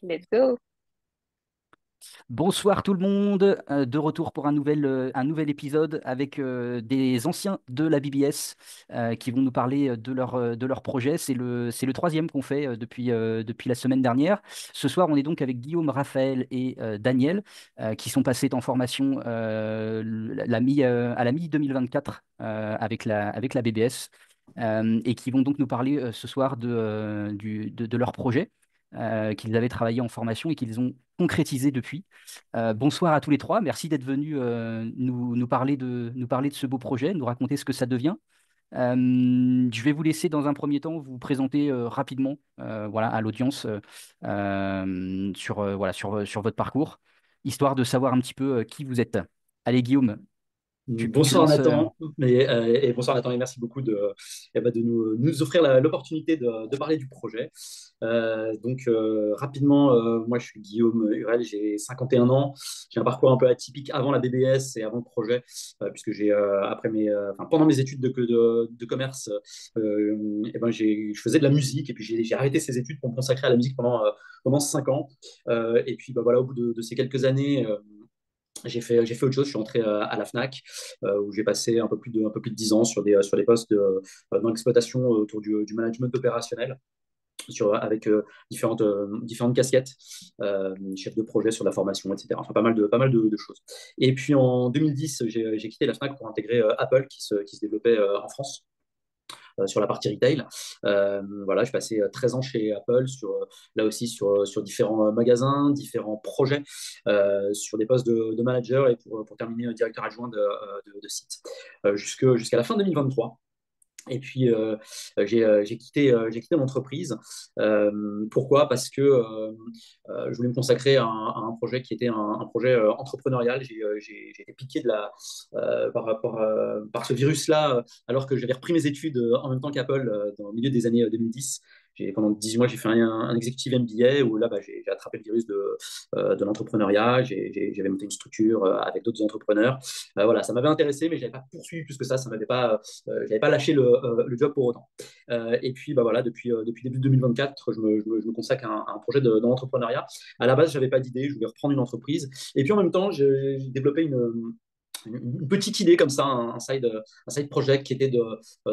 Let's go. Bonsoir tout le monde, de retour pour un nouvel épisode avec des anciens de la BBS qui vont nous parler de leur projet. C'est le troisième qu'on fait depuis la semaine dernière. Ce soir, on est donc avec Guillaume, Raphaël et Daniel qui sont passés en formation à la mi-2024 avec la BBS et qui vont donc nous parler ce soir de leur projet qu'ils avaient travaillé en formation et qu'ils ont concrétisé depuis. Bonsoir à tous les trois. Merci d'être venus nous parler de ce beau projet, nous raconter ce que ça devient. Je vais vous laisser dans un premier temps vous présenter rapidement voilà, à l'audience sur votre parcours, histoire de savoir un petit peu qui vous êtes. Allez, Guillaume, tu Bonsoir lances. Nathan, et bonsoir Nathan, et merci beaucoup de nous offrir l'opportunité de parler du projet. Rapidement, moi je suis Guillaume Hurel, j'ai 51 ans, j'ai un parcours un peu atypique avant la BBS et avant le projet, puisque pendant mes études de commerce, je faisais de la musique et puis j'ai arrêté ces études pour me consacrer à la musique pendant 5 ans. Et puis voilà, au bout de ces quelques années, j'ai fait autre chose. Je suis entré à la Fnac, où j'ai passé un peu plus de 10 ans sur des postes dans l'exploitation autour du management opérationnel, avec différentes casquettes, chef de projet sur la formation, etc. Enfin, pas mal de choses. Et puis en 2010, j'ai quitté la Fnac pour intégrer Apple, qui se développait en France sur la partie retail. Voilà, je passais 13 ans chez Apple, là aussi sur différents magasins, différents projets, sur des postes de manager et pour terminer directeur adjoint de site, jusqu'à la fin 2023. Et puis, j'ai quitté l'entreprise. Pourquoi? Parce que je voulais me consacrer à un projet qui était un projet entrepreneurial. J'ai été piqué par ce virus-là, alors que j'avais repris mes études en même temps qu'Apple dans le milieu des années 2010. Pendant 18 mois, j'ai fait un executive MBA où là, j'ai attrapé le virus de l'entrepreneuriat. J'avais monté une structure avec d'autres entrepreneurs. Voilà, ça m'avait intéressé, mais je n'avais pas poursuivi plus que ça. Ça m'avait pas, j'avais pas lâché le job pour autant. Et puis, voilà, depuis début 2024, je me consacre à un projet d'entrepreneuriat. À la base, je n'avais pas d'idée. Je voulais reprendre une entreprise. Et puis, en même temps, j'ai développé une petite idée comme ça, un side project qui était de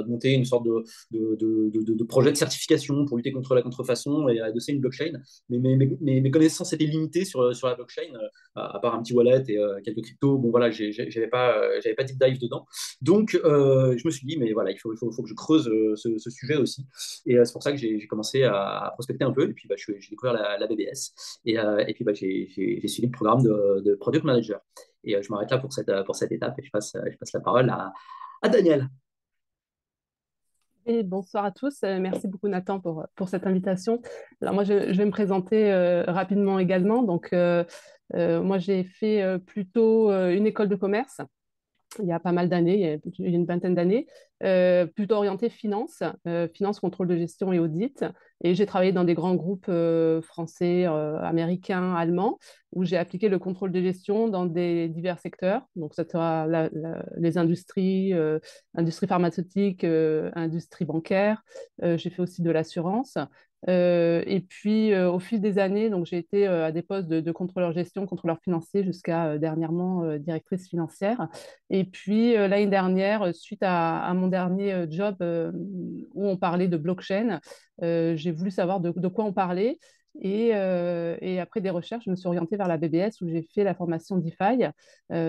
monter une sorte de projet de certification pour lutter contre la contrefaçon et adosser une blockchain. Mais mes connaissances étaient limitées sur la blockchain, à part un petit wallet et quelques cryptos. Bon, voilà, j'avais pas deep dive dedans. Donc, je me suis dit, mais voilà, faut que je creuse ce sujet aussi. Et c'est pour ça que j'ai commencé à prospecter un peu. Et puis, j'ai découvert la BBS. Et puis, j'ai suivi le programme de Product Manager. Et je m'arrête là pour cette étape et je passe la parole à Daniel. Et bonsoir à tous. Merci beaucoup Nathan pour cette invitation. Alors moi, je vais me présenter rapidement également. Moi, j'ai fait plutôt une école de commerce il y a pas mal d'années, il y a une vingtaine d'années, plutôt orienté finance, finance, contrôle de gestion et audit. Et j'ai travaillé dans des grands groupes français, américains, allemands, où j'ai appliqué le contrôle de gestion dans des divers secteurs. Donc, ça sera les industries, industrie pharmaceutique, industrie bancaire. J'ai fait aussi de l'assurance. Et puis, au fil des années, donc, j'ai été à des postes de contrôleur gestion, contrôleur financier, jusqu'à dernièrement directrice financière. Et puis, l'année dernière, suite à mon dernier job où on parlait de blockchain, j'ai voulu savoir de quoi on parlait. Et après des recherches, je me suis orientée vers la BBS où j'ai fait la formation DeFi,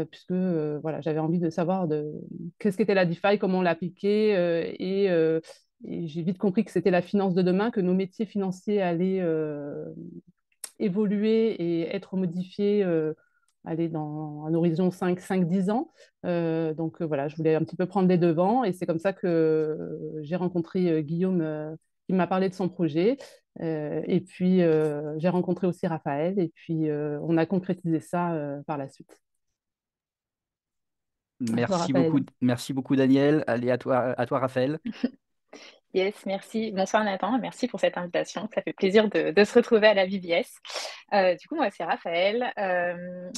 puisque voilà, j'avais envie de savoir qu'est-ce qu'était la DeFi, comment on l'appliquait, et j'ai vite compris que c'était la finance de demain, que nos métiers financiers allaient évoluer et être modifiés aller dans un horizon 5-10 ans. Voilà, je voulais un petit peu prendre les devants et c'est comme ça que j'ai rencontré Guillaume qui m'a parlé de son projet. Et puis, j'ai rencontré aussi Raphaël et puis on a concrétisé ça par la suite. À toi, Raphaël. Merci beaucoup Daniel. Allez, à toi Raphaël. Yes, merci. Bonsoir Nathan, merci pour cette invitation. Ça fait plaisir de se retrouver à la BBS. Du coup, moi, c'est Raphaël.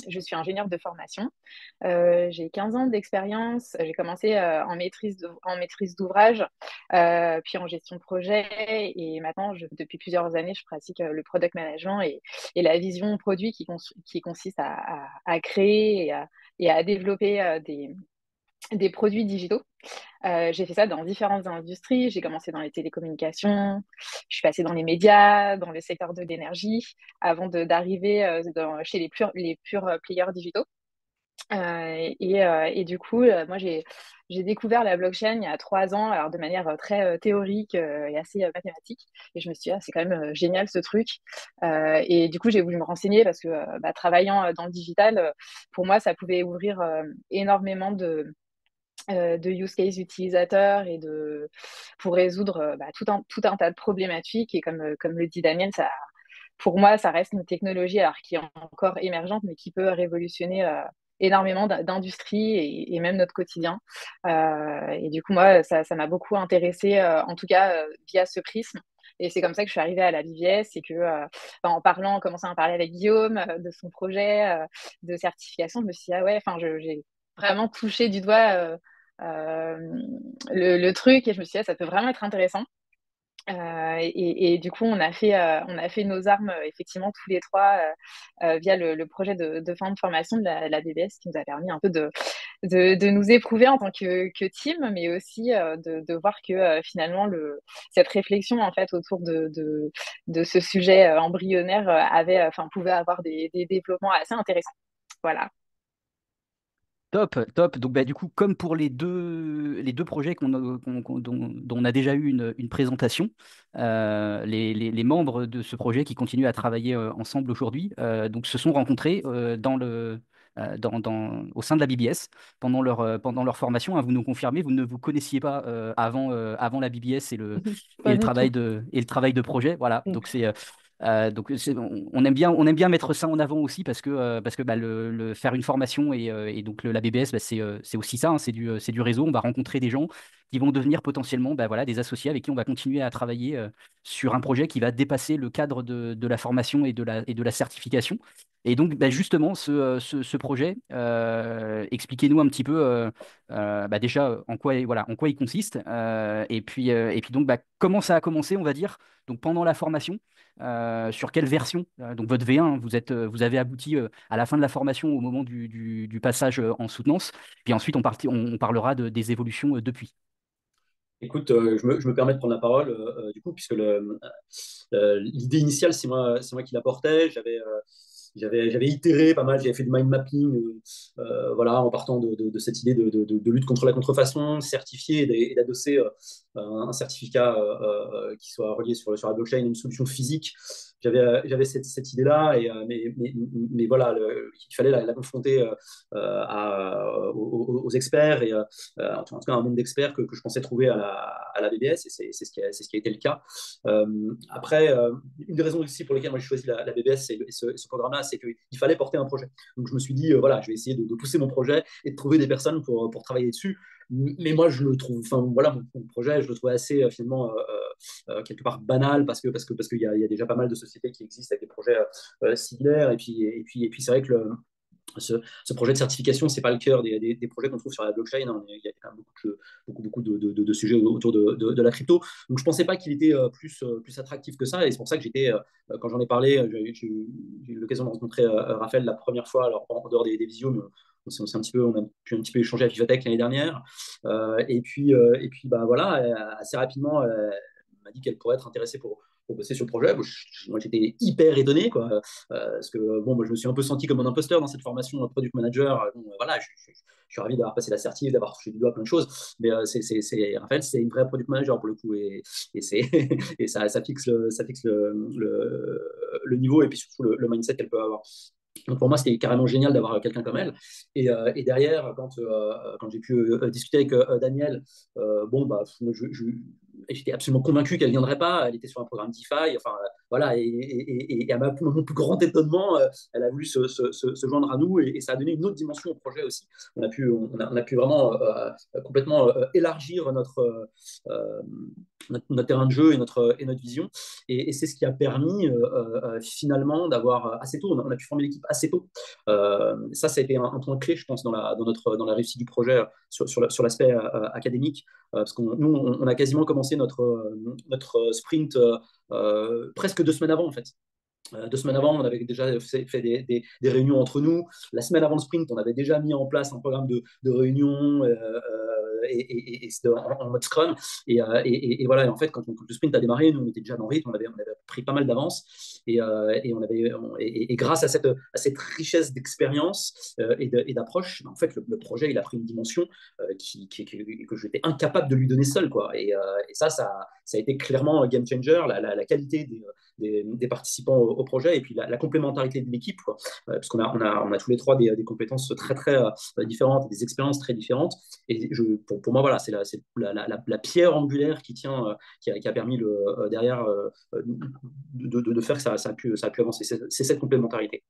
Je suis ingénieure de formation. J'ai 15 ans d'expérience. J'ai commencé en maîtrise d'ouvrage, puis en gestion de projet. Et maintenant, depuis plusieurs années, je pratique le product management et la vision produit qui consiste à créer et à développer des produits digitaux. J'ai fait ça dans différentes industries. J'ai commencé dans les télécommunications, je suis passée dans les médias, dans le secteur de l'énergie, avant d'arriver chez les purs players digitaux. Et du coup, moi, j'ai découvert la blockchain il y a 3 ans, alors de manière très théorique et assez mathématique. Et je me suis dit, ah, c'est quand même génial ce truc. Et du coup, j'ai voulu me renseigner parce que travaillant dans le digital, pour moi, ça pouvait ouvrir énormément de use case utilisateurs pour résoudre tout un tas de problématiques. Et comme le dit Daniel, pour moi, ça reste une technologie alors, qui est encore émergente, mais qui peut révolutionner énormément d'industries et même notre quotidien. Et du coup, moi, ça m'a beaucoup intéressée, en tout cas via ce prisme. Et c'est comme ça que je suis arrivée à la BBS et que, en commençant à parler avec Guillaume de son projet de certification, je me suis dit, ah ouais, j'ai vraiment touché du doigt euh, le truc et je me suis dit, ah, ça peut vraiment être intéressant. Et du coup, on a fait nos armes effectivement tous les trois via le projet de fin de formation de la BBS qui nous a permis un peu de nous éprouver en tant que team, mais aussi de voir que finalement cette réflexion en fait autour de ce sujet embryonnaire pouvait avoir des développements assez intéressants. Voilà. Top, top. Donc, bah, du coup, comme pour les deux projets dont on a déjà eu une présentation, les membres de ce projet qui continuent à travailler ensemble aujourd'hui donc, se sont rencontrés au sein de la BBS pendant leur formation. Hein. Vous nous confirmez, vous ne vous connaissiez pas avant la BBS Pas du tout. et le travail de projet. Voilà, on aime bien mettre ça en avant aussi parce que bah, faire une formation et donc la BBS, bah, c'est aussi ça, hein, c'est du réseau. On va rencontrer des gens qui vont devenir potentiellement bah, voilà, des associés avec qui on va continuer à travailler sur un projet qui va dépasser le cadre de la formation et de la certification. Et donc, bah, justement, ce projet, expliquez-nous un petit peu bah, déjà voilà, en quoi il consiste et puis donc, bah, comment ça a commencé, on va dire, donc pendant la formation sur quelle version donc votre V1, hein, vous avez abouti à la fin de la formation au moment du passage en soutenance. Puis ensuite, on parlera des évolutions depuis. Écoute, je me permets de prendre la parole du coup, puisque l'idée initiale, c'est moi qui l'apportais. J'avais itéré pas mal, j'avais fait du mind mapping, voilà, en partant de cette idée de lutte contre la contrefaçon, certifier et d'adosser un certificat qui soit relié sur la blockchain, une solution physique. J'avais cette idée-là, mais voilà, il fallait la confronter aux experts et en tout cas un nombre d'experts que je pensais trouver à la BBS, et c'est ce qui a été le cas. Après, une des raisons aussi pour lesquelles moi j'ai choisi la BBS et ce programme-là, c'est qu'il fallait porter un projet. Donc je me suis dit, voilà, je vais essayer de pousser mon projet et de trouver des personnes pour travailler dessus. Mais moi, je le trouve, enfin voilà, mon projet, je le trouve assez finalement quelque part banal parce qu'il y a déjà pas mal de sociétés qui existent avec des projets similaires. Et puis c'est vrai que ce projet de certification, c'est pas le cœur des projets qu'on trouve sur la blockchain. Hein. Il y a quand même beaucoup de sujets autour de la crypto. Donc je pensais pas qu'il était plus attractif que ça. Et c'est pour ça que quand j'en ai parlé, j'ai eu l'occasion de rencontrer Raphaël la première fois, alors en dehors des visios, mais on a pu un petit peu échanger à Vivatech l'année dernière. Et puis bah, voilà, assez rapidement, elle m'a dit qu'elle pourrait être intéressée pour bosser sur le projet. Moi, j'étais hyper étonné, quoi, parce que bon, moi, je me suis un peu senti comme un imposteur dans cette formation product manager. Bon, voilà, je suis ravi d'avoir passé l'assertif, d'avoir touché du doigt plein de choses, mais Raphaël, c'est une vraie product manager pour le coup, et et ça fixe le niveau et puis surtout le mindset qu'elle peut avoir. Donc pour moi, c'était carrément génial d'avoir quelqu'un comme elle. Et derrière, quand j'ai pu discuter avec Daniel, bon, bah, j'étais absolument convaincu qu'elle ne viendrait pas. Elle était sur un programme DeFi. Enfin, voilà, et à mon plus grand étonnement, elle a voulu se joindre à nous et ça a donné une autre dimension au projet aussi. On a pu vraiment complètement élargir euh, notre terrain de jeu et notre vision. Et c'est ce qui a permis finalement d'avoir assez tôt, on a pu former l'équipe assez tôt. Ça a été un point clé, je pense, dans la réussite du projet sur l'aspect académique. Parce que nous, on a quasiment commencé notre sprint presque 2 semaines avant, en fait. 2 semaines avant, on avait déjà fait des réunions entre nous. La semaine avant le sprint, on avait déjà mis en place un programme de réunion c'était en mode Scrum. Et voilà, et en fait, quand le sprint a démarré, nous, on était déjà dans le rythme, on avait pris pas mal d'avance. Et grâce à cette richesse d'expérience et d'approche, en fait, le projet, il a pris une dimension que j'étais incapable de lui donner seul, quoi. Et ça a été clairement un game changer, la qualité des participants au projet et puis la complémentarité de l'équipe, quoi. Parce qu'on a tous les trois des compétences très, très différentes, des expériences très différentes. Et pour moi, voilà, c'est la pierre angulaire qui a permis derrière de faire que ça a pu avancer. C'est cette complémentarité.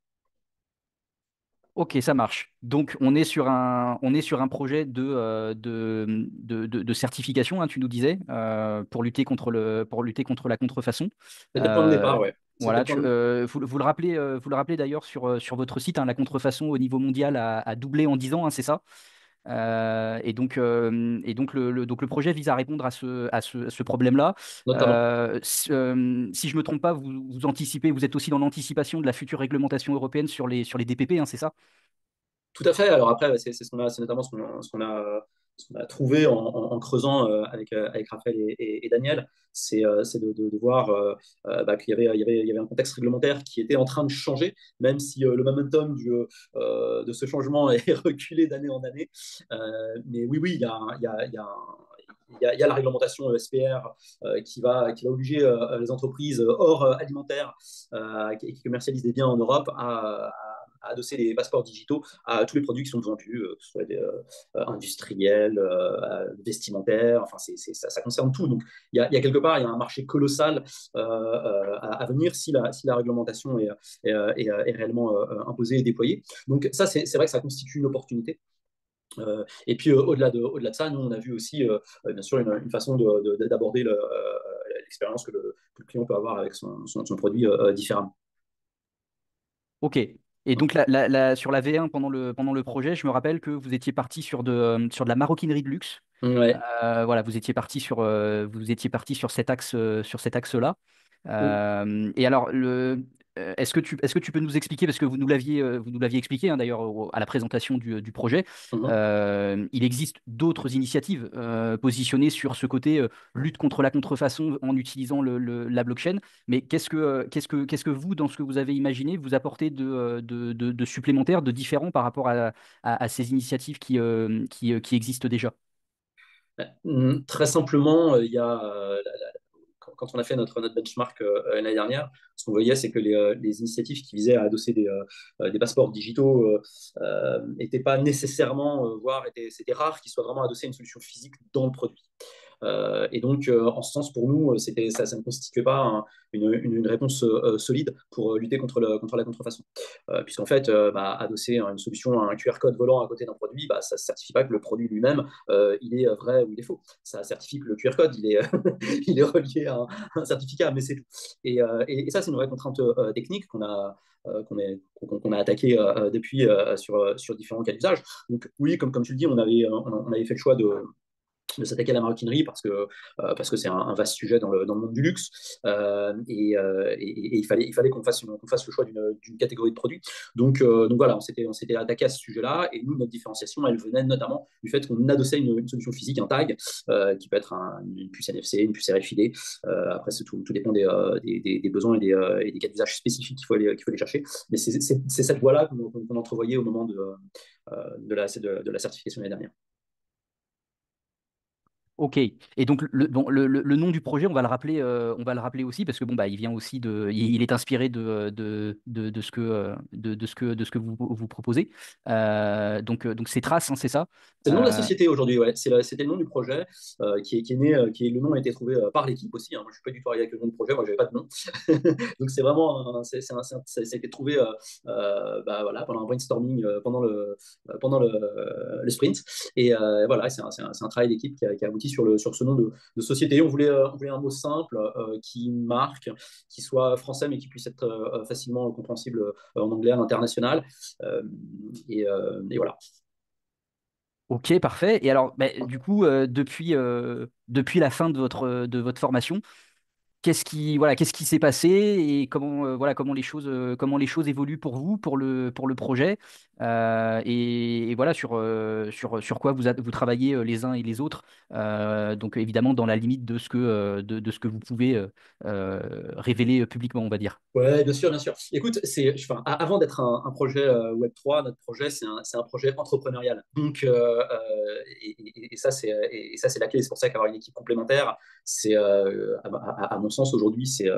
Ok, ça marche. Donc, on est sur un projet de certification, hein, tu nous disais, pour lutter contre la contrefaçon. C'était le point de départ, ouais. Voilà, vous le rappelez d'ailleurs sur votre site, hein, la contrefaçon au niveau mondial a doublé en 10 ans, hein, c'est ça? Donc le projet vise à répondre à ce problème-là. Notamment. Si je ne me trompe pas, vous anticipez, vous êtes aussi dans l'anticipation de la future réglementation européenne sur les DPP, hein, c'est ça? Tout à fait. Alors après, c'est notamment ce qu'on a trouvé en creusant avec Raphaël et Daniel, c'est de voir qu'il y avait un contexte réglementaire qui était en train de changer, même si le momentum de ce changement est reculé d'année en année. Mais oui, oui, il y a la réglementation SPR qui va obliger les entreprises hors alimentaires qui commercialisent des biens en Europe à adosser les passeports digitaux à tous les produits qui sont vendus, que ce soit industriels, vestimentaires, enfin, ça concerne tout. Donc, il y a quelque part, il y a un marché colossal à venir si la réglementation est réellement imposée et déployée. Donc, ça, c'est vrai que ça constitue une opportunité. Et puis au-delà de ça, nous on a vu aussi bien sûr une façon d'aborder l'expérience que le client peut avoir avec son produit différemment. Ok. Et donc sur la V1 pendant le projet, je me rappelle que vous étiez parti sur de la maroquinerie de luxe. Ouais. Voilà, vous étiez parti sur cet axe-là. Oui. Et alors, est-ce que tu peux nous expliquer, parce que vous nous l'aviez expliqué, hein, d'ailleurs à la présentation du projet, Mhm. il existe d'autres initiatives positionnées sur ce côté lutte contre la contrefaçon en utilisant la blockchain. Mais qu'est-ce que vous, dans ce que vous avez imaginé, vous apportez de supplémentaire, de différent par rapport à ces initiatives qui existent déjà? Très simplement, il y a quand on a fait notre benchmark l'année dernière, ce qu'on voyait, c'est que les initiatives qui visaient à adosser des passeports digitaux n'étaient pas nécessairement, voire c'était rare qu'ils soient vraiment adossés à une solution physique dans le produit. Et donc, en ce sens, pour nous, ça ne constituait pas une réponse solide pour lutter contre la contrefaçon. Puisqu'en fait, adosser une solution à un QR code volant à côté d'un produit, ça ne certifie pas que le produit lui-même, il est vrai ou il est faux. Ça certifie que le QR code, il est, il est relié à un certificat, mais c'est tout. Et ça, c'est une vraie contrainte technique qu'on a attaqué depuis sur différents cas d'usage. Donc oui, comme tu le dis, on avait fait le choix de s'attaquer à la maroquinerie parce que c'est un vaste sujet dans le monde du luxe et il fallait qu'on fasse le choix d'une catégorie de produits. Donc voilà, on s'était attaqué à ce sujet-là et nous, notre différenciation, elle venait notamment du fait qu'on adossait une solution physique, un tag, qui peut être une puce NFC, une puce RFID. Après, tout dépend des besoins et des cas d'usage spécifiques qu'il faut aller chercher. Mais c'est cette voie-là qu'on entrevoyait au moment de la certification l'année dernière. Ok. Et donc le nom du projet, on va le rappeler aussi parce que bon bah il vient aussi il est inspiré de ce que de ce que vous proposez. Donc c'est Trace, hein, c'est ça? C'est le nom de la Euh, société aujourd'hui, ouais. C'était le nom du projet qui est né, le nom a été trouvé par l'équipe aussi, hein. Moi, je suis pas du tout arrivé avec le nom du projet, moi, j'avais pas de nom. Donc, c'est vraiment, ça a été trouvé bah, voilà, pendant un brainstorming, pendant le sprint. Et voilà, c'est un travail d'équipe qui a abouti sur ce nom de société. On voulait un mot simple qui marque, qui soit français, mais qui puisse être facilement compréhensible en anglais à l'international. Euh, et voilà. ok, parfait. Et alors, bah, du coup, depuis la fin de votre formation, qu'est-ce qui s'est passé et comment les choses évoluent pour vous, pour le projet, et voilà sur quoi vous travaillez les uns et les autres. Donc évidemment dans la limite de ce de ce que vous pouvez révéler publiquement, on va dire. Ouais, bien sûr, bien sûr. Écoute, avant d'être un projet Web3, notre projet, c'est un projet entrepreneurial. Donc, et ça, c'est la clé. C'est pour ça qu'avoir une équipe complémentaire, à mon sens, aujourd'hui, c'est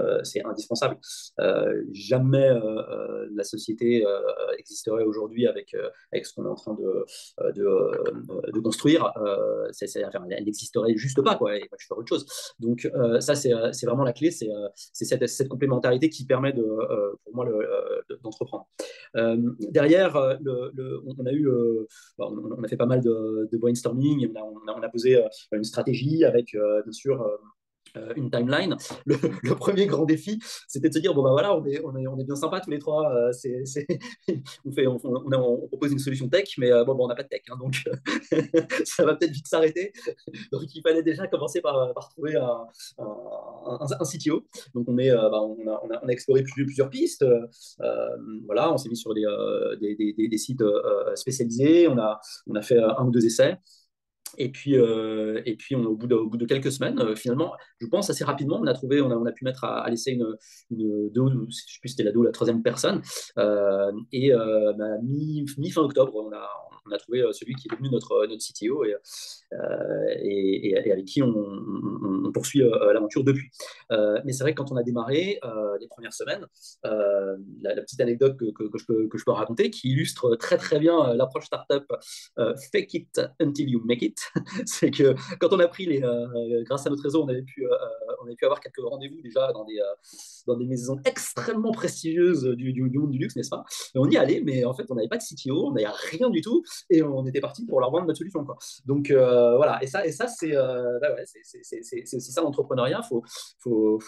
indispensable. Jamais la société existerait aujourd'hui avec ce qu'on est en train de construire. Enfin, elle n'existerait juste pas, quoi. Et moi, je ferais autre chose. Donc, ça, c'est vraiment la clé. C'est cette complémentarité qui permet pour moi d'entreprendre. Derrière, on a eu, on a fait pas mal de brainstorming, on a posé une stratégie avec bien sûr une timeline. Le premier grand défi, c'était de se dire bon bah voilà, on est bien sympa tous les trois. On propose une solution tech, mais bon, on n'a pas de tech, hein, donc ça va peut-être vite s'arrêter. Donc il fallait déjà commencer par trouver un CTO. Donc on a exploré plusieurs pistes. Voilà, on s'est mis sur des sites spécialisés. On a fait un ou deux essais. Et puis au bout de quelques semaines, finalement, je pense assez rapidement, on a pu mettre à l'essai je ne sais plus si c'était la deux ou la troisième personne. Mi-fin octobre, on a trouvé celui qui est devenu notre CTO et avec qui on poursuit l'aventure depuis. Mais c'est vrai que quand on a démarré les premières semaines, la petite anecdote que je peux raconter qui illustre très très bien l'approche startup fake it until you make it, c'est que quand on a pris grâce à notre réseau, on avait pu avoir quelques rendez-vous déjà dans des maisons extrêmement prestigieuses du monde du luxe, n'est-ce pas? Et on y allait, mais en fait, on n'avait pas de CTO, on n'avait rien du tout, et on était parti pour leur vendre notre solution, quoi. Donc voilà, et ça c'est bah ouais, c'est aussi ça l'entrepreneuriat, faut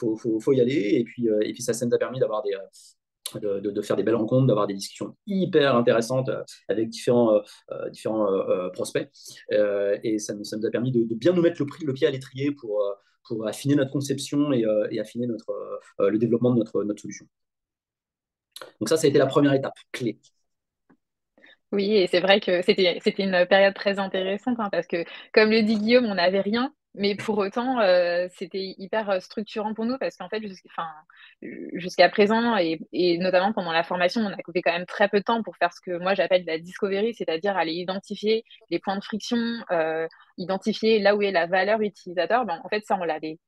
y aller, et puis ça nous a permis de faire des belles rencontres, d'avoir des discussions hyper intéressantes avec différents prospects. Et ça nous a permis de bien nous mettre le pied à l'étrier pour affiner notre conception et affiner le développement de notre solution. Donc ça a été la première étape clé. Oui, et c'est vrai que c'était une période très intéressante, hein, parce que, comme le dit Guillaume, on n'avait rien, mais pour autant, c'était hyper structurant pour nous parce qu'en fait, jusqu'à présent, et notamment pendant la formation, on a coupé quand même très peu de temps pour faire ce que moi j'appelle la discovery, c'est-à-dire aller identifier les points de friction, identifier là où est la valeur utilisateur. Ben, en fait, ça, on l'avait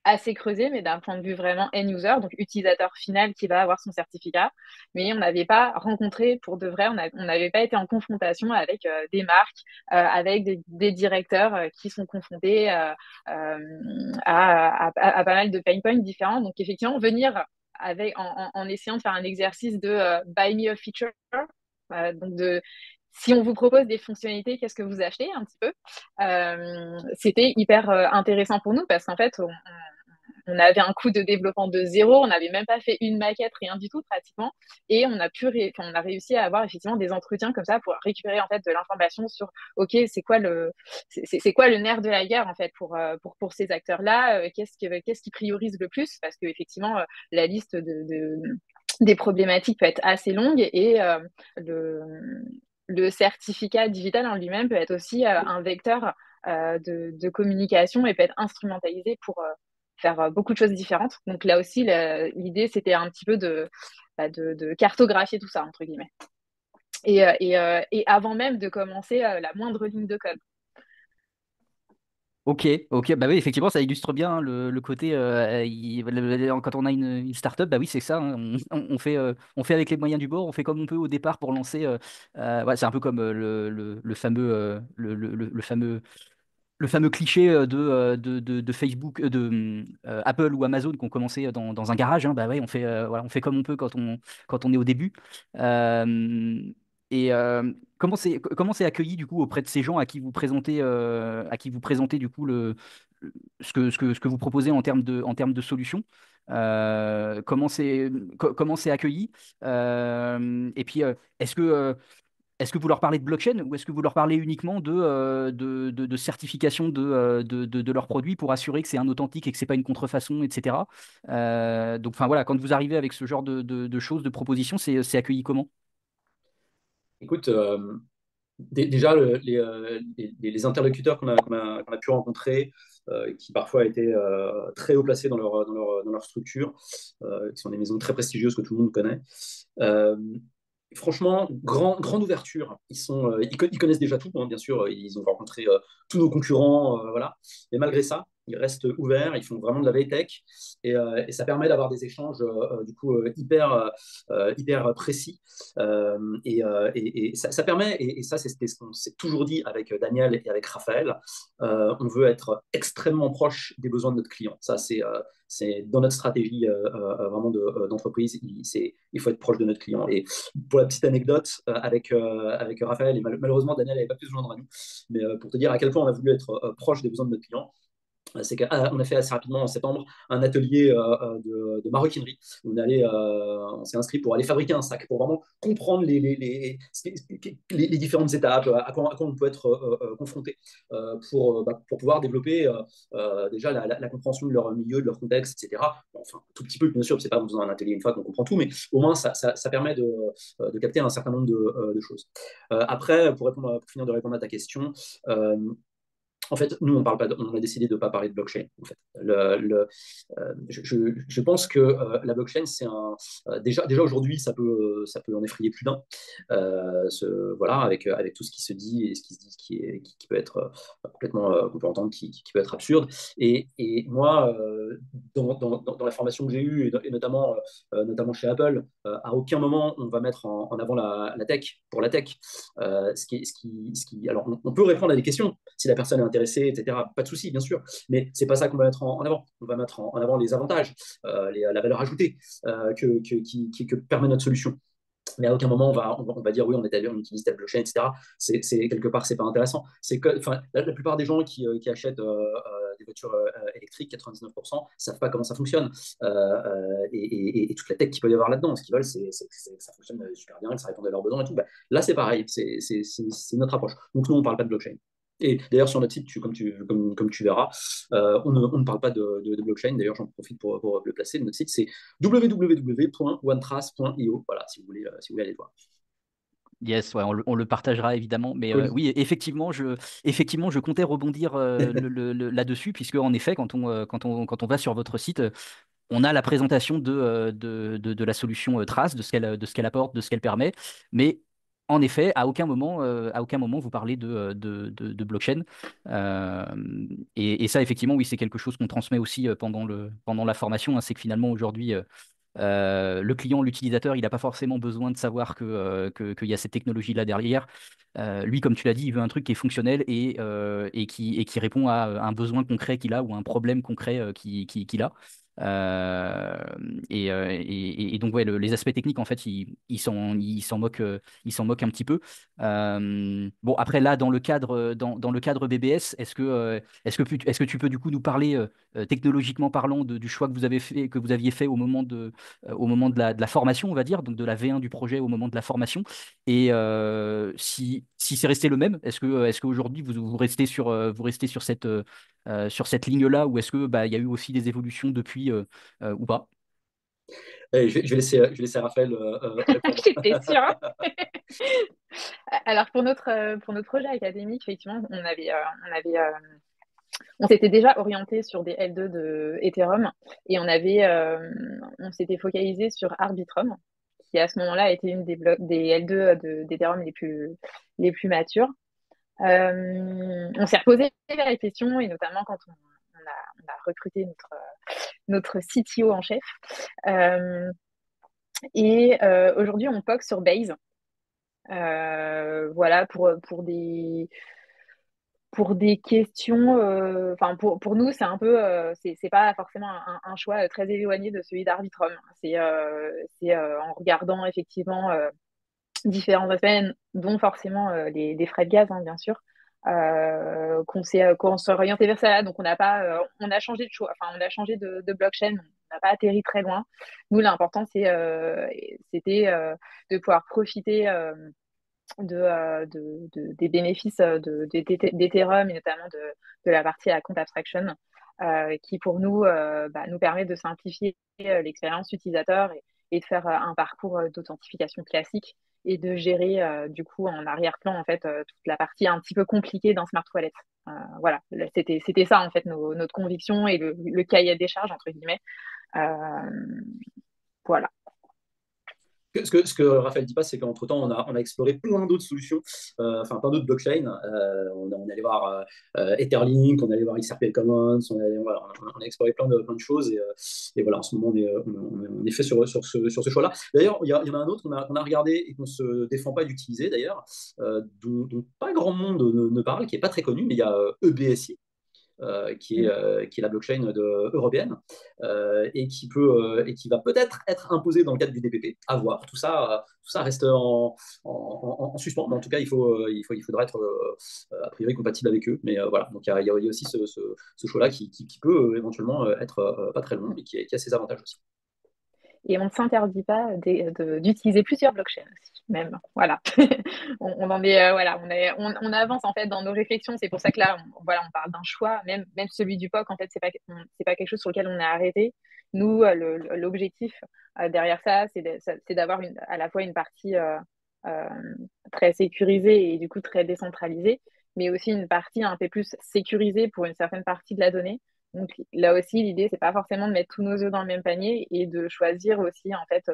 assez creusé, mais d'un point de vue vraiment end-user, donc utilisateur final qui va avoir son certificat. Mais on n'avait pas rencontré pour de vrai, on n'avait pas été en confrontation avec des marques, avec des directeurs qui sont confrontés à pas mal de pain points différents. Donc effectivement, venir en essayant de faire un exercice de buy me a feature, donc si on vous propose des fonctionnalités, qu'est-ce que vous achetez un petit peu? C'était hyper intéressant pour nous parce qu'en fait, on avait un coût de développement de zéro, on n'avait même pas fait une maquette, rien du tout pratiquement, et on a réussi à avoir effectivement des entretiens comme ça pour récupérer en fait de l'information sur ok c'est quoi le nerf de la guerre en fait pour ces acteurs-là, qu'est-ce qui priorise le plus parce que effectivement la liste des problématiques peut être assez longue et le certificat digital en lui-même peut être aussi un vecteur de communication et peut être instrumentalisé pour faire beaucoup de choses différentes. Donc là aussi, l'idée, c'était un petit peu de cartographier tout ça, entre guillemets. Et avant même de commencer la moindre ligne de code. Ok, ok, bah oui, effectivement, ça illustre bien hein, le côté quand on a une startup, bah oui, c'est ça, hein, on fait avec les moyens du bord, on fait comme on peut au départ pour lancer. Ouais, c'est un peu comme le fameux, le fameux cliché de Facebook, Apple ou Amazon qui ont commencé dans un garage. Hein. Bah ouais, voilà, on fait comme on peut quand on est au début. Euh, comment c'est accueilli du coup auprès de ces gens à qui vous présentez du coup ce que vous proposez en termes de solutions? Comment c'est accueilli? Et puis, est-ce que vous leur parlez de blockchain ou est-ce que vous leur parlez uniquement de certification de leurs produits pour assurer que c'est un authentique et que c'est pas une contrefaçon, etc. Donc, enfin voilà, quand vous arrivez avec ce genre de choses, de propositions, c'est accueilli comment? Écoute, déjà, les interlocuteurs qu'on a pu rencontrer, qui parfois étaient très haut placés dans leur structure, qui sont des maisons très prestigieuses que tout le monde connaît, euh, franchement, grande ouverture. Ils connaissent déjà tout, hein, bien sûr. Ils ont rencontré tous nos concurrents, voilà. Mais malgré ça, ils restent ouverts. Ils font vraiment de la veille tech, et ça permet d'avoir des échanges du coup hyper précis. Et ça permet, et ça c'est ce qu'on s'est toujours dit avec Daniel et avec Raphaël, on veut être extrêmement proche des besoins de notre client. Ça c'est dans notre stratégie vraiment d'entreprise. Il faut être proche de notre client. Et pour la petite anecdote, avec Raphaël, et malheureusement Daniel n'avait pas pu se joindre à nous, mais pour te dire à quel point on a voulu être proche des besoins de notre client, c'est qu'on a fait assez rapidement en septembre un atelier de maroquinerie. On s'est inscrit pour aller fabriquer un sac, pour vraiment comprendre les différentes étapes, à quoi on peut être confronté, pour pouvoir développer déjà la compréhension de leur milieu, de leur contexte, etc. Bon, enfin, un tout petit peu, bien sûr, c'est pas dans un atelier une fois qu'on comprend tout, mais au moins ça permet de capter un certain nombre de choses. Après, pour finir de répondre à ta question, euh, en fait, nous, on a décidé de ne pas parler de blockchain. En fait. Je pense que la blockchain, déjà aujourd'hui, ça peut en effrayer plus d'un. Voilà, avec tout ce qui se dit et ce qui se dit qui peut être complètement, qu'on peut entendre, qui peut être absurde. Et moi, dans la formation que j'ai eue, et notamment chez Apple, à aucun moment on va mettre en avant la tech pour la tech. Alors, on peut répondre à des questions si la personne est intéressée, etc. Pas de souci, bien sûr, mais c'est pas ça qu'on va mettre en avant. On va mettre en avant les avantages, la valeur ajoutée que permet notre solution. Mais à aucun moment on va dire oui, on utilise telle blockchain, etc. Quelque part, c'est pas intéressant. La plupart des gens qui achètent des voitures électriques, 99%, savent pas comment ça fonctionne, et toute la tech qu'il peut y avoir là-dedans. Ce qu'ils veulent, que ça fonctionne super bien, que ça réponde à leurs besoins et tout. Bah, là, c'est pareil, c'est notre approche. Donc nous, on parle pas de blockchain. Et d'ailleurs, sur notre site, comme tu verras, on ne parle pas de blockchain. D'ailleurs, j'en profite pour le placer. Notre site, c'est www.onetrace.io. Voilà, si vous voulez aller voir. Yes, ouais, on le partagera évidemment. Mais Cool. oui, effectivement, je comptais rebondir là-dessus, puisque en effet, quand on va sur votre site, on a la présentation de la solution Trace, de ce qu'elle apporte, de ce qu'elle permet. Mais en effet, à aucun moment vous parlez de blockchain. Euh, et ça, effectivement, oui, c'est quelque chose qu'on transmet aussi pendant la formation. Hein. C'est que finalement, aujourd'hui, le client, l'utilisateur, il n'a pas forcément besoin de savoir qu'il y a cette technologie-là derrière. Lui, comme tu l'as dit, il veut un truc qui est fonctionnel et qui répond à un besoin concret qu'il a ou à un problème concret qu'il a. Euh, et donc, ouais, les aspects techniques, en fait, ils s'en moquent un petit peu. Bon, après, là, dans le cadre BBS, est-ce que tu peux du coup nous parler, technologiquement parlant, du choix que vous aviez fait au moment de la formation, on va dire, donc de la V1 du projet au moment de la formation. Et si c'est resté le même, est-ce qu'aujourd'hui vous restez sur cette ligne-là, ou est-ce que bah, il y a eu aussi des évolutions depuis ou pas? Je vais laisser Raphaël répondre. J'étais sûre. Alors pour notre projet académique, effectivement, on s'était déjà orienté sur des L2 de Ethereum et on s'était focalisé sur Arbitrum, qui à ce moment-là était une des L2 d'Ethereum les plus matures. On s'est reposé la question, et notamment quand on a recruté notre CTO en chef. Et aujourd'hui, on POC sur Base. Voilà, pour des questions, enfin pour nous, c'est un peu, c'est pas forcément un choix très éloigné de celui d'Arbitrum. C'est en regardant effectivement différents aspects, dont forcément les frais de gaz, hein, bien sûr, qu'on s'est orienté vers ça. Donc on a changé de choix, enfin on a changé de blockchain, on n'a pas atterri très loin. Nous, l'important c'était de pouvoir profiter des bénéfices d'Ethereum, et notamment de la partie à compte abstraction, qui pour nous, nous permet de simplifier l'expérience utilisateur, et de faire un parcours d'authentification classique, et de gérer du coup en arrière-plan en fait toute la partie un petit peu compliquée d'un smart wallet. Voilà, c'était ça en fait notre conviction, et le cahier des charges entre guillemets. Voilà. Ce que Raphaël dit pas, c'est qu'entre-temps, on a exploré plein d'autres solutions, enfin plein d'autres blockchains. On allait voir Etherlink, on allait voir XRP Commons, voilà, on a exploré plein de choses. Et voilà, en ce moment, on est fait sur ce choix-là. D'ailleurs, il y en a un autre qu'on a regardé et qu'on ne se défend pas d'utiliser, d'ailleurs, dont pas grand monde ne parle, qui n'est pas très connu, mais il y a EBSI, qui est la blockchain européenne, et qui va peut-être être imposée dans le cadre du DPP. À voir. Tout ça reste en suspens. Mais en tout cas, il faudra être a priori compatible avec eux. Mais voilà. Donc il y a aussi ce choix-là qui peut éventuellement être pas très long, mais qui a ses avantages aussi. Et on ne s'interdit pas d'utiliser plusieurs blockchains aussi, même. Voilà. On en est, voilà, on avance en fait dans nos réflexions. C'est pour ça que là, voilà, on parle d'un choix. Même celui du POC, en fait, c'est pas quelque chose sur lequel on est arrêté. Nous, l'objectif derrière ça, c'est d'avoir à la fois une partie euh, très sécurisée et du coup très décentralisée, mais aussi une partie un peu plus sécurisée pour une certaine partie de la donnée. Donc là aussi, l'idée, c'est pas forcément de mettre tous nos œufs dans le même panier, et de choisir aussi en fait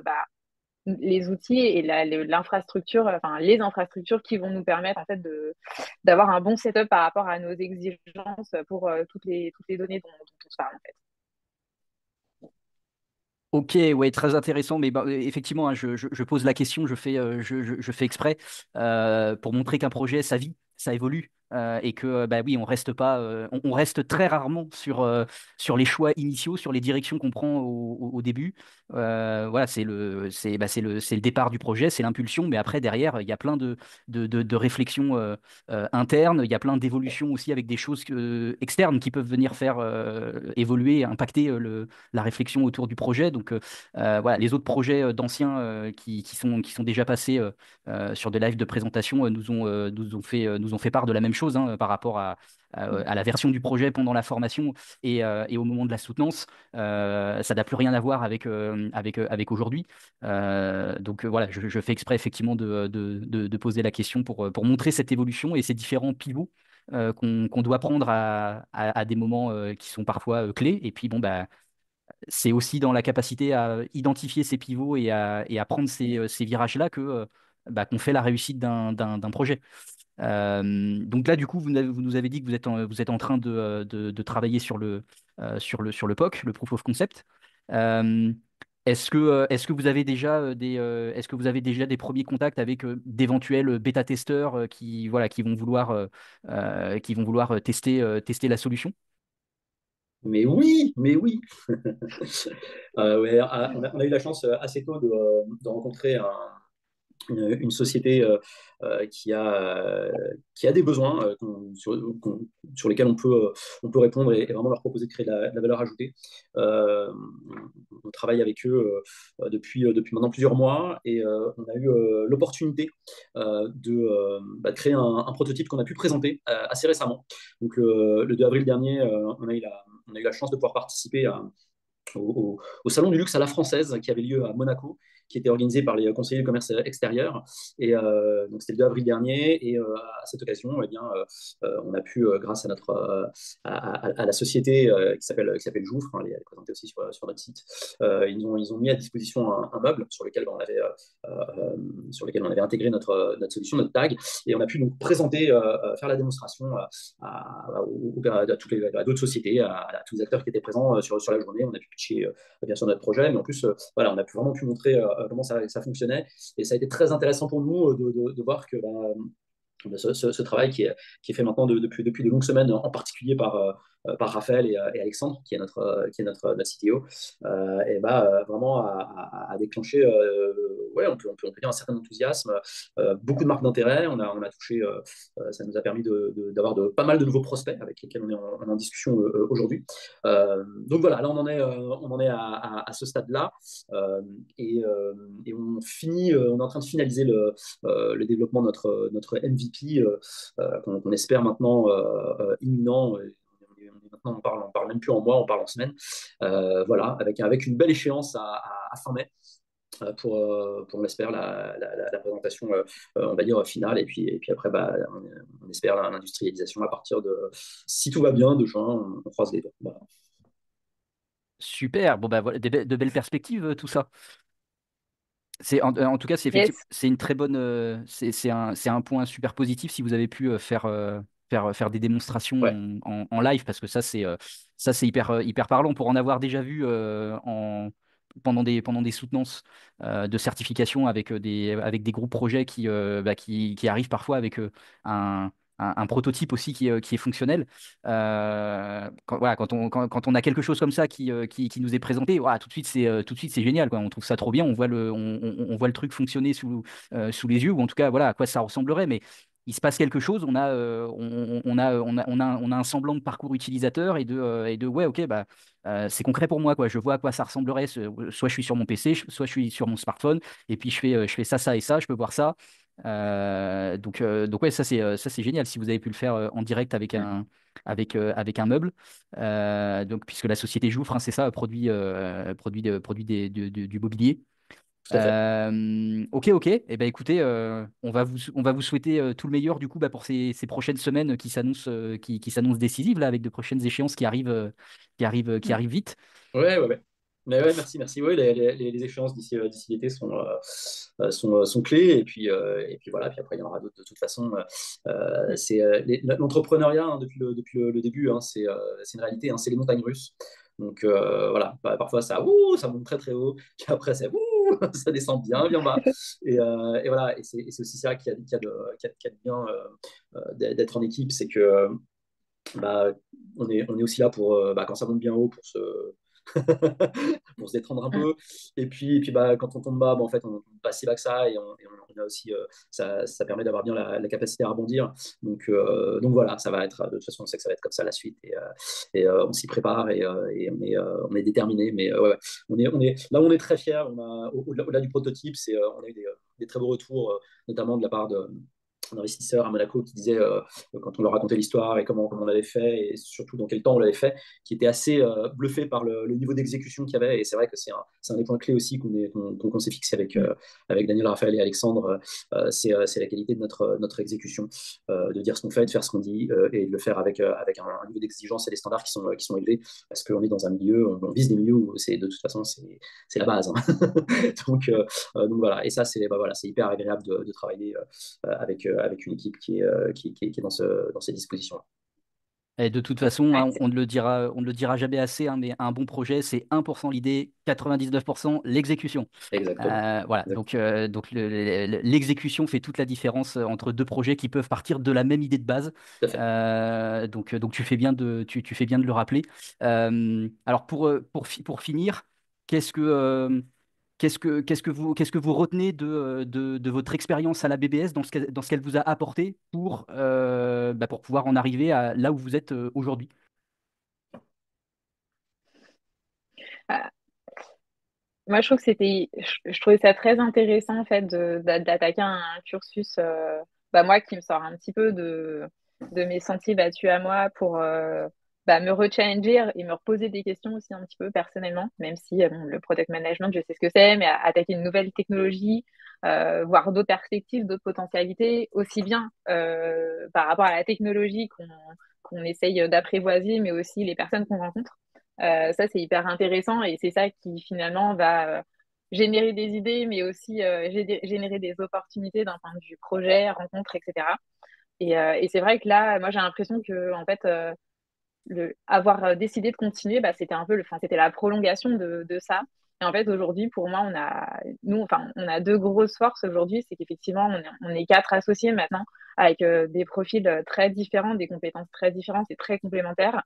les outils et l'infrastructure, enfin les infrastructures qui vont nous permettre en fait d'avoir un bon setup par rapport à nos exigences pour toutes les données dont on se parle en fait. Ok, ouais, très intéressant. Mais bah, effectivement, hein, je pose la question, je fais exprès pour montrer qu'un projet, ça vit, ça évolue. Et que bah oui, on reste pas, on reste très rarement sur les choix initiaux, sur les directions qu'on prend au début. Voilà, c'est le départ du projet, c'est l'impulsion, mais après derrière, il y a plein de réflexions internes, il y a plein d'évolutions aussi avec des choses externes qui peuvent venir faire évoluer, impacter la réflexion autour du projet. Donc voilà, les autres projets d'anciens qui sont déjà passés sur des lives de présentation nous ont fait part de la même chose, hein, par rapport à la version du projet pendant la formation et au moment de la soutenance. Ça n'a plus rien à voir avec aujourd'hui. Donc voilà, je fais exprès effectivement de poser la question pour montrer cette évolution et ces différents pivots qu'on doit prendre à des moments qui sont parfois clés. Et puis bon, bah, c'est aussi dans la capacité à identifier ces pivots et à prendre ces virages-là qu'on fait la réussite d'un projet. Donc là, du coup, vous nous avez dit que vous êtes en train de travailler sur le POC, le Proof of Concept. Euh, est-ce que vous avez déjà est-ce que vous avez déjà des premiers contacts avec d'éventuels bêta-testeurs voilà, qui vont vouloir tester la solution? Mais oui, mais oui. Ouais, on a eu la chance assez tôt de rencontrer une société qui a des besoins sur lesquels on peut répondre et vraiment leur proposer de créer de la valeur ajoutée. Euh, on travaille avec eux depuis maintenant plusieurs mois, et on a eu l'opportunité de créer un prototype qu'on a pu présenter assez récemment. Donc le 2 avril dernier, on a eu la chance de pouvoir participer au Salon du luxe à la française qui avait lieu à Monaco, qui était organisé par les conseillers de commerce extérieur. Et donc, c'était le 2 avril dernier. Et à cette occasion, eh bien, on a pu, grâce à, à la société qui s'appelle Jouffre, hein, elle est présentée aussi sur notre site, ils ont mis à disposition un meuble sur lequel on avait intégré notre solution, notre tag. Et on a pu donc présenter, faire la démonstration à d'autres sociétés, à tous les acteurs qui étaient présents sur la journée. On a pu pitcher bien sûr notre projet, mais en plus, voilà, on a vraiment pu montrer comment ça fonctionnait. Et ça a été très intéressant pour nous de voir que ce travail qui est fait maintenant depuis de longues semaines, en particulier par Raphaël et Alexandre, notre CTO, et vraiment à déclencher, ouais, on peut dire un certain enthousiasme, beaucoup de marques d'intérêt. On a touché, ça nous a permis d'avoir pas mal de nouveaux prospects avec lesquels on est en discussion aujourd'hui. Donc voilà, là on en est à ce stade-là, et on est en train de finaliser le développement de notre MVP, qu'on espère maintenant imminent. Maintenant, on parle même plus en mois, on parle en semaines. Voilà, avec une belle échéance à fin mai pour on espère, la présentation, on va dire, finale. Et puis après, on espère l'industrialisation à partir de, si tout va bien, de juin, on croise les doigts. Voilà. Super. Bon, bah, voilà, de belles perspectives, tout ça. En tout cas, c'est effectivement, Yes. c'est une très bonne, c'est un point super positif si vous avez pu faire des démonstrations Ouais. en live, parce que ça, c'est hyper parlant pour en avoir déjà vu pendant des soutenances de certification avec des groupes projets qui arrivent parfois avec un prototype aussi qui est fonctionnel. Voilà, quand on a quelque chose comme ça qui nous est présenté, voilà, tout de suite c'est génial, quoi. On trouve ça trop bien, on voit le truc fonctionner sous les yeux, ou en tout cas voilà à quoi ça ressemblerait, mais il se passe quelque chose, on a un semblant de parcours utilisateur et de ouais, ok, bah c'est concret pour moi, quoi. Je vois à quoi ça ressemblerait. Soit je suis sur mon PC, soit je suis sur mon smartphone, et puis je fais ça et ça, je peux voir ça. Donc ouais, ça c'est génial si vous avez pu le faire en direct avec un meuble. Donc puisque la société Jouffre, hein, c'est ça, produit du mobilier. Tout à fait. Ok, ok. Eh ben, écoutez, on va vous souhaiter tout le meilleur du coup, pour ces prochaines semaines qui s'annoncent décisives là, avec de prochaines échéances qui arrivent vite. Ouais, ouais, ouais. Mais ouais, merci, merci. Ouais, les échéances d'ici l'été sont clés. Et puis voilà. Puis après, il y en aura d'autres de toute façon. L'entrepreneuriat, hein, depuis le début, hein, c'est une réalité, hein, c'est les montagnes russes. Donc voilà, parfois ça monte très très haut. Puis après, ça descend bien, bien bas. Et voilà. Et c'est aussi ça qu'il y a de bien d'être en équipe, c'est que bah, on est aussi là pour, quand ça monte bien haut, pour se détendre un Mm. peu. Et puis quand on tombe bas, en fait, on n'est pas si bas que ça. Et on a aussi, ça permet d'avoir bien la capacité à rebondir. Donc voilà, ça va être, de toute façon, on sait que ça va être comme ça la suite. On s'y prépare, et on est déterminé. Mais ouais, ouais. Là où on est très fiers, au-delà du prototype, on a eu des très beaux retours, notamment de la part d'investisseurs à Monaco qui disaient, quand on leur racontait l'histoire et comment on l'avait fait, et surtout dans quel temps on l'avait fait, qui étaient assez bluffés par le niveau d'exécution qu'il y avait. Et c'est vrai que c'est un des points clés aussi qu'on s'est fixé avec Daniel, Raphaël et Alexandre. C'est la qualité de notre exécution, de dire ce qu'on fait, de faire ce qu'on dit, et de le faire avec un niveau d'exigence et des standards qui sont élevés, parce qu'on est dans un milieu, on vise des milieux où de toute façon c'est la base, hein. donc voilà. Et ça, voilà, c'est hyper agréable de travailler avec une équipe qui est dans ces dispositions. Et de toute façon, Ouais, hein, on ne le dira jamais assez, hein, mais un bon projet, c'est 1% l'idée, 99% l'exécution. Exactement. Voilà, Exactement. donc l'exécution fait toute la différence entre deux projets qui peuvent partir de la même idée de base. Tout à fait. Donc tu fais bien de le rappeler. Alors pour finir, qu'est-ce que, qu'est-ce que vous retenez de votre expérience à la BBS dans ce qu'elle vous a apporté pour pouvoir en arriver à là où vous êtes aujourd'hui? Euh, moi, je trouve que je trouvais ça très intéressant en fait d'attaquer un cursus, moi qui me sort un petit peu de mes sentiers battus à moi me rechallenger et me reposer des questions aussi un petit peu personnellement, même si bon, le product management, je sais ce que c'est, mais attaquer une nouvelle technologie, voir d'autres perspectives, d'autres potentialités, aussi bien par rapport à la technologie qu'on essaye d'apprivoiser, mais aussi les personnes qu'on rencontre. Ça, c'est hyper intéressant et c'est ça qui finalement va générer des idées, mais aussi générer des opportunités d'un point de vue projet, rencontre, etc. Et c'est vrai que là, moi, j'ai l'impression que en fait, avoir décidé de continuer, bah, c'était un peu c'était la prolongation de ça. Et en fait, aujourd'hui, pour moi, on a deux grosses forces aujourd'hui, c'est qu'effectivement, on est quatre associés maintenant, avec des profils très différents, des compétences très différentes et très complémentaires.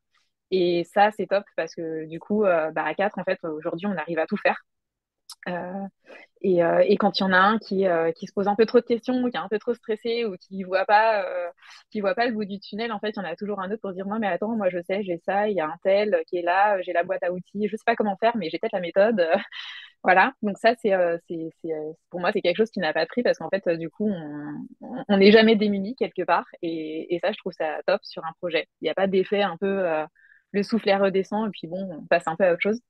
Et ça, c'est top parce que du coup, à quatre, en fait, aujourd'hui, on arrive à tout faire. Euh, et quand il y en a un qui se pose un peu trop de questions, ou qui est un peu trop stressé, ou qui voit pas le bout du tunnel, en fait, il y en a toujours un autre pour dire non, mais attends, moi je sais, j'ai ça, il y a un tel qui est là, j'ai la boîte à outils, je sais pas comment faire, mais j'ai peut-être la méthode. Voilà. Donc ça, pour moi, c'est quelque chose qui n'a pas pris parce qu'en fait, du coup, on n'est jamais démuni quelque part. Et ça, je trouve ça top sur un projet. Il n'y a pas d'effet un peu le soufflet redescend et puis bon, on passe un peu à autre chose.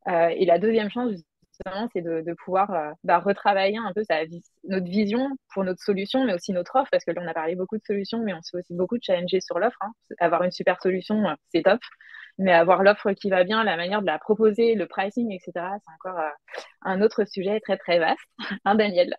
Et la deuxième chance, justement, c'est de pouvoir retravailler un peu notre vision pour notre solution, mais aussi notre offre, parce que là, on a parlé beaucoup de solutions, mais on s'est aussi beaucoup challengé sur l'offre, hein. Avoir une super solution, c'est top, mais avoir l'offre qui va bien, la manière de la proposer, le pricing, etc., c'est encore un autre sujet très, très vaste, hein, Daniel.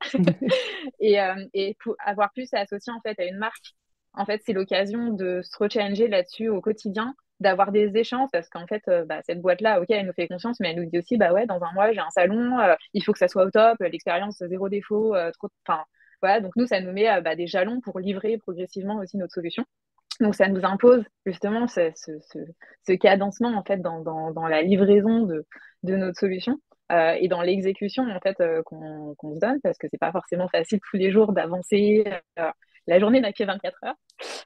Et pour avoir pu s'associer en fait à une marque, en fait, c'est l'occasion de se rechallenger là-dessus au quotidien, d'avoir des échanges parce qu'en fait, cette boîte-là, ok, elle nous fait confiance, mais elle nous dit aussi, bah ouais, dans un mois, j'ai un salon, il faut que ça soit au top, l'expérience zéro défaut, enfin, voilà. Donc nous, ça nous met des jalons pour livrer progressivement aussi notre solution. Donc ça nous impose justement ce cadencement en fait dans la livraison de notre solution et dans l'exécution en fait qu'on se donne parce que c'est pas forcément facile tous les jours d'avancer. La journée n'a que 24 heures.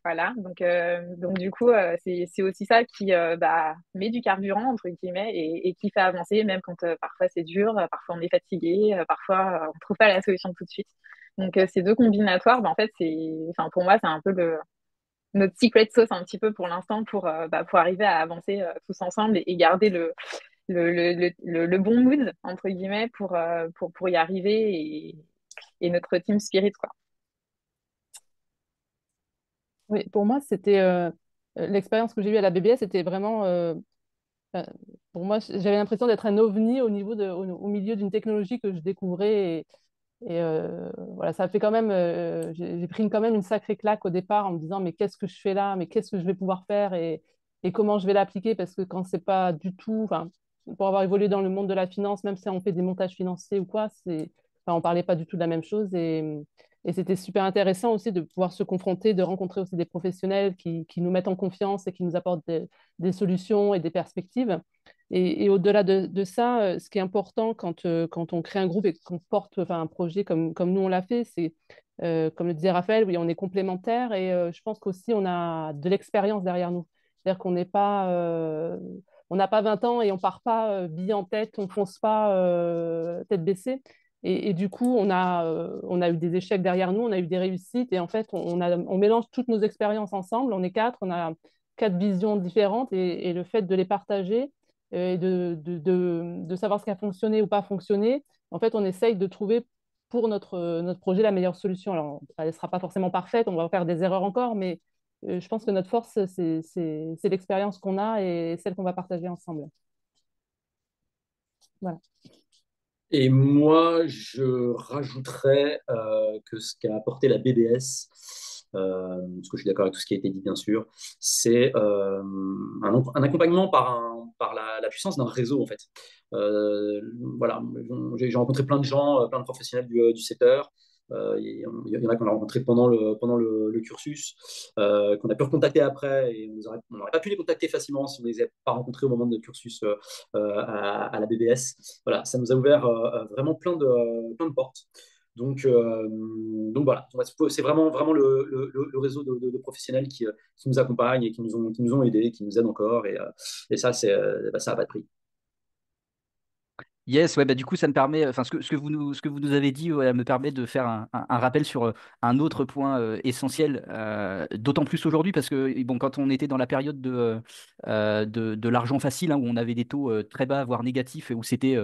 Voilà, donc du coup, c'est aussi ça qui met du carburant, entre guillemets, et qui fait avancer, même quand parfois c'est dur, parfois on est fatigué, parfois on ne trouve pas la solution tout de suite. Donc ces deux combinatoires, en fait, pour moi, c'est un peu notre secret sauce un petit peu pour l'instant pour arriver à avancer tous ensemble et garder le bon mood, entre guillemets, pour y arriver et notre team spirit, quoi. Oui, pour moi, c'était l'expérience que j'ai eue à la BBS, c'était vraiment, enfin, pour moi, j'avais l'impression d'être un ovni au milieu d'une technologie que je découvrais. Voilà, ça fait quand même, j'ai pris quand même une sacrée claque au départ en me disant, mais qu'est-ce que je fais là? Mais qu'est-ce que je vais pouvoir faire et comment je vais l'appliquer? Parce que quand c'est pas du tout, enfin, pour avoir évolué dans le monde de la finance, même si on fait des montages financiers ou quoi, on parlait pas du tout de la même chose et c'était super intéressant aussi de pouvoir se confronter, de rencontrer aussi des professionnels qui nous mettent en confiance et qui nous apportent des solutions et des perspectives. Et au-delà de ça, ce qui est important quand on crée un groupe et qu'on porte enfin, un projet comme nous on l'a fait, c'est, comme le disait Raphaël, oui, on est complémentaires et je pense qu'aussi on a de l'expérience derrière nous. C'est-à-dire qu'on n'est pas, on n'a pas 20 ans et on part pas bille en tête, on fonce pas tête baissée. Et du coup, on a eu des échecs derrière nous, on a eu des réussites et en fait, on mélange toutes nos expériences ensemble. On est quatre, on a quatre visions différentes et le fait de les partager et de savoir ce qui a fonctionné ou pas fonctionné. En fait, on essaye de trouver pour notre projet la meilleure solution. Alors, elle ne sera pas forcément parfaite, on va faire des erreurs encore, mais je pense que notre force, c'est l'expérience qu'on a et celle qu'on va partager ensemble. Voilà. Et moi, je rajouterais que ce qu'a apporté la BBS, parce que je suis d'accord avec tout ce qui a été dit, bien sûr, c'est un accompagnement par la puissance d'un réseau, en fait. Voilà, j'ai rencontré plein de gens, plein de professionnels du secteur. Il y en a qu'on a rencontré pendant le cursus, qu'on a pu recontacter après, et on n'aurait pas pu les contacter facilement si on ne les avait pas rencontrés au moment de notre cursus à la BBS. Voilà, ça nous a ouvert vraiment plein de portes. Donc voilà, c'est vraiment le réseau de professionnels qui nous accompagnent et qui nous ont aidés, qui nous aident encore. Et ça, ça n'a pas de prix. Yes, ouais, bah, du coup, ça me permet, enfin, ce que vous nous avez dit, ouais, me permet de faire un rappel sur un autre point essentiel, d'autant plus aujourd'hui, parce que bon, quand on était dans la période de l'argent facile, hein, où on avait des taux très bas, voire négatifs, et où c'était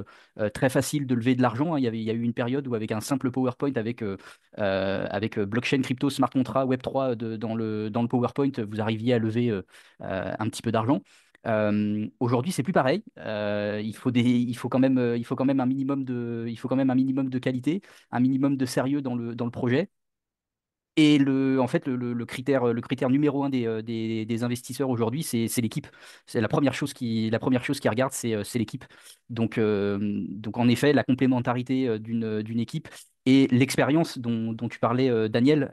très facile de lever de l'argent, hein, il y a eu une période où, avec un simple PowerPoint, avec blockchain, crypto, smart contract, Web3 dans le PowerPoint, vous arriviez à lever un petit peu d'argent. Aujourd'hui, c'est plus pareil. Il faut quand même il faut quand même un minimum de qualité, un minimum de sérieux dans le projet. Et en fait, le critère numéro un des investisseurs aujourd'hui, c'est l'équipe. C'est la première chose qu'ils regardent, c'est l'équipe. Donc, en effet, la complémentarité d'une équipe et l'expérience dont tu parlais, Daniel.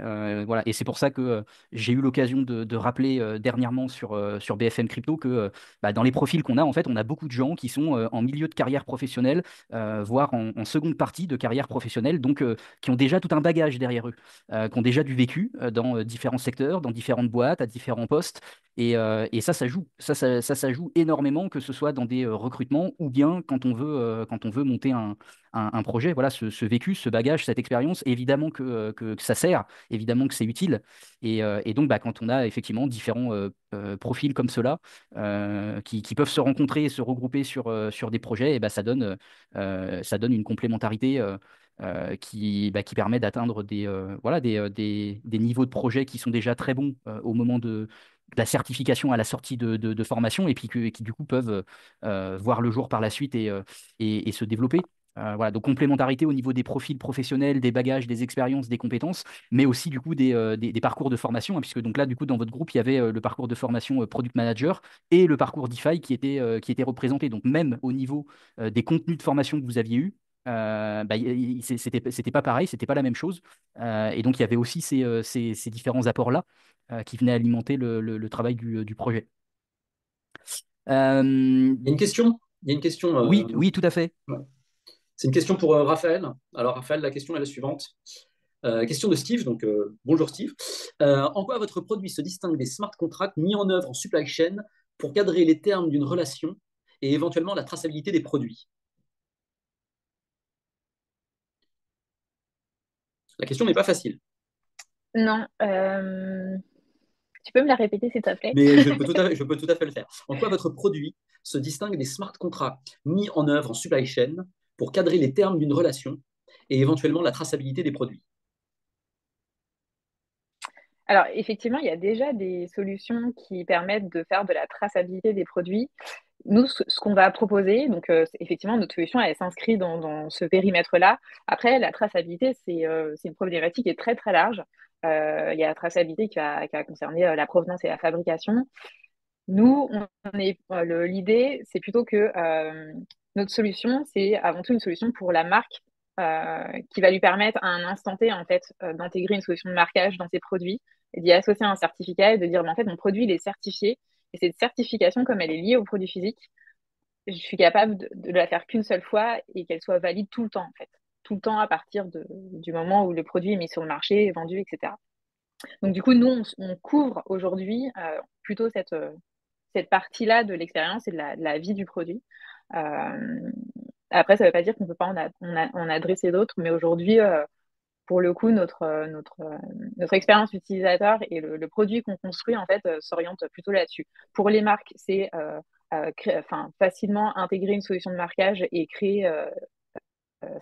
Voilà. Et c'est pour ça que j'ai eu l'occasion de rappeler dernièrement sur BFM Crypto que bah, dans les profils qu'on a, en fait, on a beaucoup de gens qui sont en milieu de carrière professionnelle, voire en seconde partie de carrière professionnelle, donc qui ont déjà tout un bagage derrière eux, qui ont déjà du vécu dans différents secteurs, dans différentes boîtes, à différents postes. Et ça joue. Ça joue énormément, que ce soit dans des recrutements ou bien quand on veut monter un projet. Voilà, ce vécu, ce bagage, cette expérience, évidemment que ça sert, évidemment que c'est utile. Et donc, bah, quand on a effectivement différents profils comme cela, qui peuvent se rencontrer et se regrouper sur des projets, et bah, ça donne une complémentarité qui permet d'atteindre voilà, des niveaux de projet qui sont déjà très bons au moment de la certification à la sortie de formation, et puis et qui du coup peuvent voir le jour par la suite et se développer. Voilà, donc complémentarité au niveau des profils professionnels, des bagages, des expériences, des compétences, mais aussi du coup des parcours de formation, hein, puisque donc là, du coup, dans votre groupe, il y avait le parcours de formation Product Manager et le parcours DeFi qui était représenté. Donc même au niveau des contenus de formation que vous aviez eu, bah, c'était pas pareil, c'était pas la même chose. Et donc, il y avait aussi ces différents apports-là qui venaient alimenter le travail du projet. Il y a une question. Il y a une question. Oui, oui, tout à fait. Ouais. C'est une question pour Raphaël. Alors, Raphaël, la question est la suivante. Question de Steve. Donc, bonjour Steve. En quoi votre produit se distingue des smart contracts mis en œuvre en supply chain pour cadrer les termes d'une relation et éventuellement la traçabilité des produits? La question n'est pas facile, Non, tu peux me la répéter, s'il te plaît? mais je peux tout à fait le faire. En quoi votre produit se distingue des smart contracts mis en œuvre en supply chain pour cadrer les termes d'une relation et éventuellement la traçabilité des produits? Alors, effectivement, il y a déjà des solutions qui permettent de faire de la traçabilité des produits. Nous, ce qu'on va proposer, donc effectivement, notre solution, elle s'inscrit dans ce périmètre-là. Après, la traçabilité, c'est une problématique qui est très, très large. Il y a la traçabilité qui va concerner la provenance et la fabrication. Nous, l'idée, c'est plutôt que notre solution, c'est avant tout une solution pour la marque qui va lui permettre à un instant T, en fait, d'intégrer une solution de marquage dans ses produits et d'y associer un certificat et de dire, mais en fait, mon produit, il est certifié. Et cette certification, comme elle est liée au produit physique, je suis capable de la faire qu'une seule fois et qu'elle soit valide tout le temps, en fait. Tout le temps à partir du moment où le produit est mis sur le marché, vendu, etc. Donc, du coup, nous, on couvre aujourd'hui plutôt cette partie-là de l'expérience et de la vie du produit. Euh, Après, ça ne veut pas dire qu'on ne peut pas en adresser d'autres, mais aujourd'hui, pour le coup, notre expérience utilisateur et le produit qu'on construit, en fait, s'oriente plutôt là-dessus. Pour les marques, c'est facilement intégrer une solution de marquage et créer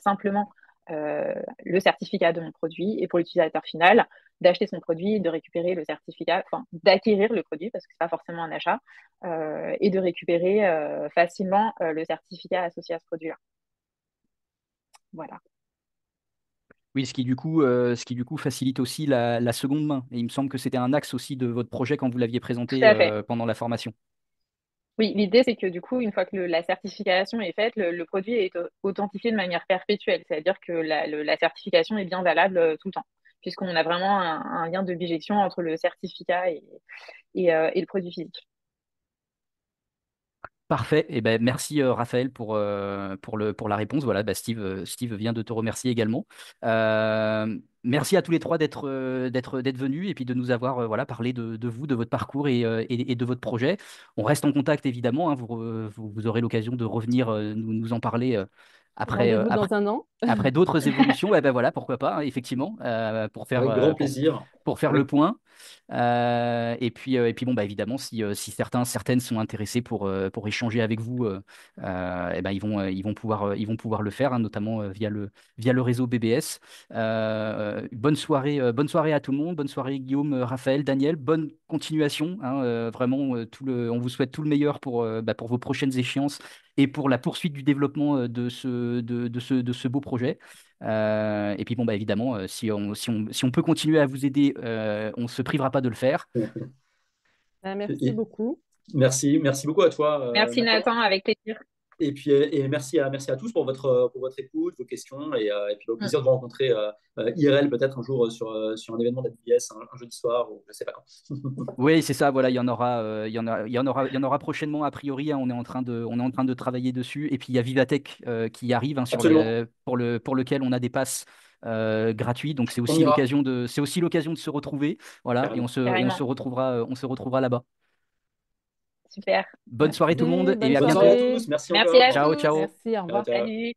simplement le certificat de mon produit, et pour l'utilisateur final, d'acheter son produit, de récupérer le certificat, enfin d'acquérir le produit parce que c'est pas forcément un achat, et de récupérer facilement le certificat associé à ce produit-là. Voilà. Oui, ce qui du coup facilite aussi la seconde main. Et il me semble que c'était un axe aussi de votre projet quand vous l'aviez Tout présenté à fait. pendant la formation. Oui, l'idée, c'est que du coup, une fois que la certification est faite, le produit est authentifié de manière perpétuelle, c'est-à-dire que la certification est bien valable tout le temps, puisqu'on a vraiment un lien de bijection entre le certificat et le produit physique. Parfait. Et ben, merci Raphaël pour la réponse. Voilà, bah, Steve vient de te remercier également. Euh, merci à tous les trois d'être venus et puis de nous avoir voilà, parlé de vous, de votre parcours et de votre projet. On reste en contact évidemment, hein, vous aurez l'occasion de revenir nous en parler après, Rendez-vous dans un an. après d'autres évolutions. Et ben voilà, pourquoi pas, hein, effectivement, Avec grand plaisir. pour faire Avec- le point. Et puis bon, bah, évidemment, si certaines sont intéressés pour échanger avec vous, eh ben, ils vont pouvoir le faire, hein, notamment via le réseau BBS. Bonne soirée à tout le monde. Bonne soirée Guillaume, Raphaël, Daniel. Bonne continuation, hein, vraiment, on vous souhaite tout le meilleur pour vos prochaines échéances et pour la poursuite du développement de ce beau projet. Et puis bon, bah, évidemment, si on peut continuer à vous aider, on ne se privera pas de le faire. Merci et- beaucoup. merci beaucoup à toi, Merci Nathan. Nathan, avec plaisir. Et puis, merci à tous pour votre écoute, vos questions, et puis au Mm. plaisir de vous rencontrer IRL peut-être un jour sur un événement d'AWS, un jeudi soir, ou je sais pas quand. Oui, c'est ça, voilà, il y en aura, il y en aura prochainement a priori, hein, on est en train de travailler dessus. Et puis il y a Vivatech qui arrive, hein, Absolument, pour lequel on a des passes gratuits. Donc on ira, c'est aussi l'occasion de se retrouver, voilà, et carrément. on se Carrément. retrouvera là-bas. Super. Bonne soirée tout le Merci, monde bonne et à Bonne soirée à bientôt. tous, soirée. merci Merci encore. à Ciao, tous. ciao. Merci, au Ciao, revoir. ciao. Salut.